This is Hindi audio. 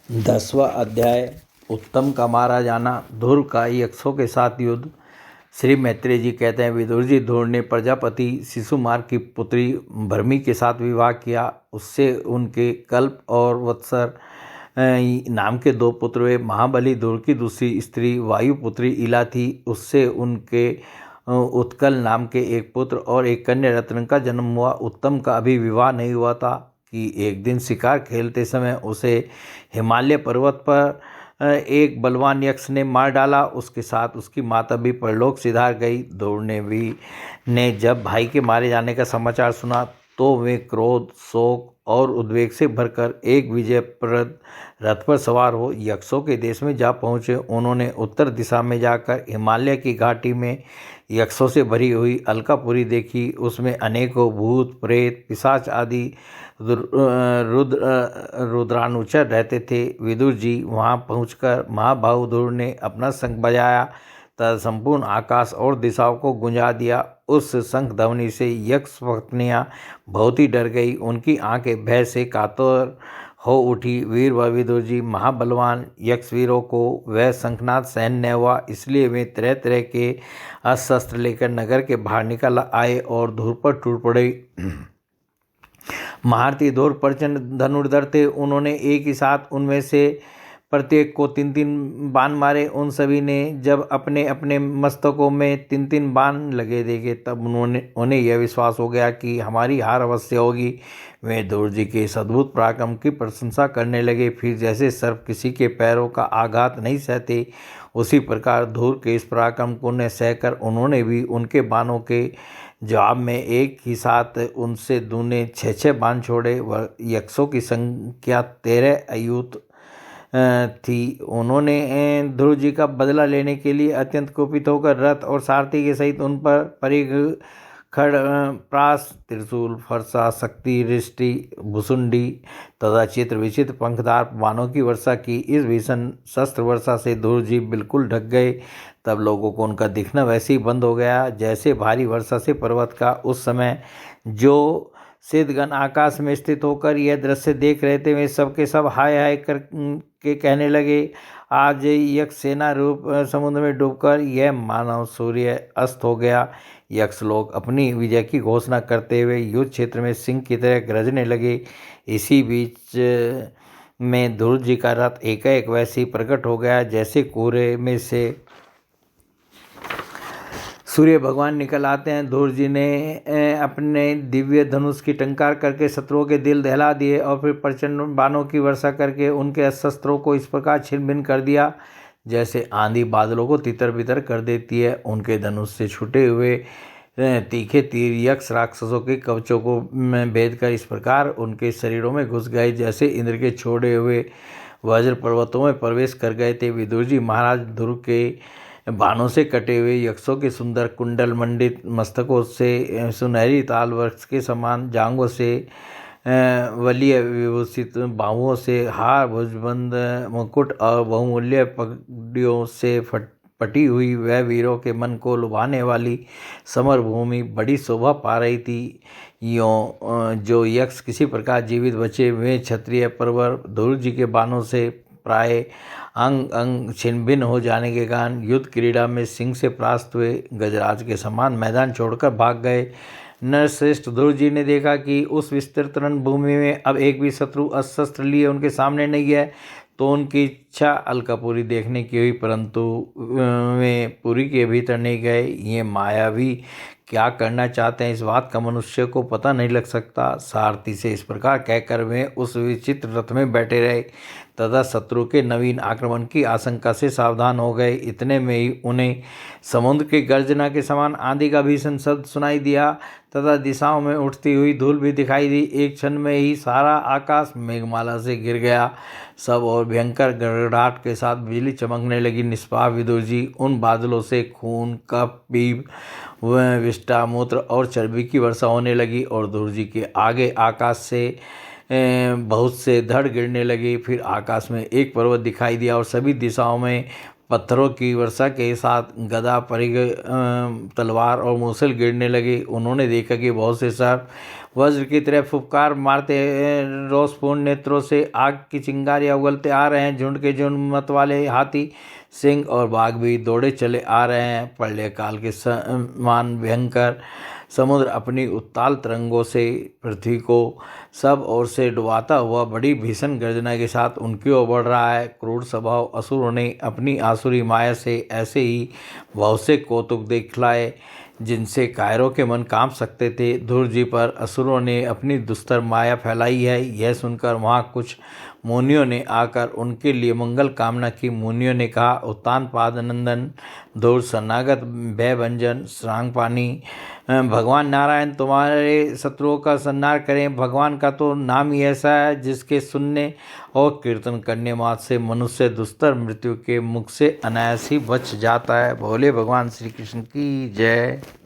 10वां अध्याय उत्तम का मारा जाना। ध्रुव का यक्षों के साथ युद्ध। श्री मैत्रेय जी कहते हैं, विदुर जी, ध्रुव ने प्रजापति शिशुमार की पुत्री भरमी के साथ विवाह किया। उससे उनके कल्प और वत्सर नाम के 2 पुत्र हुए। महाबली ध्रुव की दूसरी स्त्री वायुपुत्री इला थी। उससे उनके उत्कल नाम के एक पुत्र और एक कन्या रत्न का जन्म हुआ। उत्तम का अभी विवाह नहीं हुआ था कि एक दिन शिकार खेलते समय उसे हिमालय पर्वत पर एक बलवान यक्ष ने मार डाला। उसके साथ उसकी माता भी परलोक सिधार गई। ध्रुव ने जब भाई के मारे जाने का समाचार सुना तो वे क्रोध, शोक और उद्वेग से भरकर एक विजयप्रद रथ पर सवार हो यक्षों के देश में जा पहुँचे। उन्होंने उत्तर दिशा में जाकर हिमालय की घाटी में यक्षों से भरी हुई अलकापुरी देखी। उसमें अनेकों भूत, प्रेत, पिशाच आदि रुद्रानुचर रहते थे। विदुर जी वहां पहुंचकर महाबाहु ध्रुव ने अपना शंख बजाया तथा संपूर्ण आकाश और दिशाओं को गुंजा दिया। उस शंख ध्वनि से यक्ष पत्नियां बहुत ही डर गई। उनकी आंखें भय से कातर हो उठी। वीर व विदुर जी महाबलवान यक्ष वीरों को वह शंखनाद सहन न हुआ, इसलिए वे तरह तरह के अस्त्र लेकर नगर के बाहर निकल आए और ध्रुव पर टूट पड़े। महारथी ध्रुव प्रचंड धनुर्धर थे। उन्होंने एक ही साथ उनमें से प्रत्येक को 3-3 बाण मारे। उन सभी ने जब अपने अपने मस्तकों में 3-3 बाण लगे देखे तब उन्हें यह विश्वास हो गया कि हमारी हार अवश्य होगी। वे ध्रुव जी के इस अद्भुत पराक्रम की प्रशंसा करने लगे। फिर जैसे सर्प किसी के पैरों का आघात नहीं सहते, उसी प्रकार ध्रुव के इस पराक्रम को न सहकर उन्होंने भी उनके बाणों के जवाब में एक ही साथ उनसे दूने 6-6 बाण छोड़े। वह यक्षों की संख्या 13 अयूत थी। उन्होंने ध्रुव जी का बदला लेने के लिए अत्यंत कुपित होकर रथ और सारथी के सहित उन पर परिघ, खड़, प्रास, त्रिशूल, फरसा, शक्ति, रिष्टि, भुसुंडी तथा चित्र विचित्र पंखदार बाणों की वर्षा की। इस भीषण शस्त्र वर्षा से ध्रुव जी बिल्कुल ढक गए। तब लोगों को उनका दिखना वैसे ही बंद हो गया जैसे भारी वर्षा से पर्वत का। उस समय जो सिद्धगण आकाश में स्थित होकर यह दृश्य देख रहे थे, वे सबके सब हाय हाय कर के कहने लगे, आज यक्ष सेना रूप समुद्र में डूबकर यह मानव सूर्य अस्त हो गया। यक्ष लोग अपनी विजय की घोषणा करते हुए युद्ध क्षेत्र में सिंह की तरह गरजने लगे। इसी बीच में ध्रुव जी का रथ एकाएक वैसे ही प्रकट हो गया जैसे कोहरे में से सूर्य भगवान निकल आते हैं। ध्रुव जी ने अपने दिव्य धनुष की टंकार करके शत्रुओं के दिल दहला दिए और फिर प्रचंड बाणों की वर्षा करके उनके शस्त्रों को इस प्रकार छिन्न भिन्न कर दिया जैसे आंधी बादलों को तितर बितर कर देती है। उनके धनुष से छूटे हुए तीखे तीर यक्ष राक्षसों के कवचों को भेद कर इस प्रकार उनके शरीरों में घुस गए जैसे इंद्र के छोड़े हुए वज्र पर्वतों में प्रवेश कर गए थे। विदुर जी महाराज ध्रुव के बाणों से कटे हुए यक्षों के सुंदर कुंडल मंडित मस्तकों से, सुनहरी ताल वृक्ष के समान जांघों से, वलीय विभूषित बाहुओं से, हार भुजबंद मुकुट और बहुमूल्य पगड़ियों से पटी हुई वह वीरों के मन को लुभाने वाली समर भूमि बड़ी शोभा पा रही थी। जो यक्ष किसी प्रकार जीवित बचे वे क्षत्रिय परवर ध्रुव जी के बाणों से प्राय अंग अंग छिन्न भिन्न हो जाने के कारण युद्ध क्रीड़ा में सिंह से परास्त हुए गजराज के समान मैदान छोड़कर भाग गए। नरश्रेष्ठ ध्रुव जी ने देखा कि उस विस्तृत रणभूमि में अब एक भी शत्रु अस्त्र लिए उनके सामने नहीं है, तो उनकी इच्छा अलकापुरी देखने की हुई, परंतु वे पुरी के भीतर नहीं गए। ये मायावी क्या करना चाहते हैं इस बात का मनुष्य को पता नहीं लग सकता। सारथी से इस प्रकार कहकर वे उस विचित्र रथ में बैठे रहे तथा शत्रु के नवीन आक्रमण की आशंका से सावधान हो गए। इतने में ही उन्हें समुद्र के गर्जना के समान आंधी का भीषण शब्द सुनाई दिया तथा दिशाओं में उठती हुई धूल भी दिखाई दी। एक क्षण में ही सारा आकाश मेघमाला से घिर गया। सब और भयंकर गड़गड़ाहट के साथ बिजली चमकने लगी। निष्पाप विदुर जी उन बादलों से खून, कफ, पीप, विष्ठा, मूत्र और चर्बी की वर्षा होने लगी और ध्रुव जी के आगे आकाश से बहुत से धड़ गिरने लगे। फिर आकाश में एक पर्वत दिखाई दिया और सभी दिशाओं में पत्थरों की वर्षा के साथ गदा, परिघ, तलवार और मूसल गिरने लगे। उन्होंने देखा कि बहुत से सर्प वज्र की तरह फुफकार मारते रोषपूर्ण नेत्रों से आग की चिंगारियां उगलते आ रहे हैं। झुंड के झुंड मत वाले हाथी, सिंह और बाघ भी दौड़े चले आ रहे हैं। प्रलय काल के समान भयंकर समुद्र अपनी उत्ताल तरंगों से पृथ्वी को सब ओर से डुबाता हुआ बड़ी भीषण गर्जना के साथ उनकी ओर बढ़ रहा है। क्रूर स्वभाव असुरों ने अपनी आसुरी माया से ऐसे ही बहुत से कौतुक दिखलाए जिनसे कायरों के मन कांप सकते थे। ध्रुव जी पर असुरों ने अपनी दुस्तर माया फैलाई है, यह सुनकर वहाँ कुछ मुनियों ने आकर उनके लिए मंगल कामना की। मुनियों ने कहा, उत्तानपाद नंदन ध्रुव, शरणागत भयभंजन श्रांगपाणी, भगवान नारायण तुम्हारे शत्रुओं का संहार करें। भगवान का तो नाम ही ऐसा है जिसके सुनने और कीर्तन करने मात्र से मनुष्य दुस्तर मृत्यु के मुख से अनायास ही बच जाता है। भोले भगवान श्री कृष्ण की जय।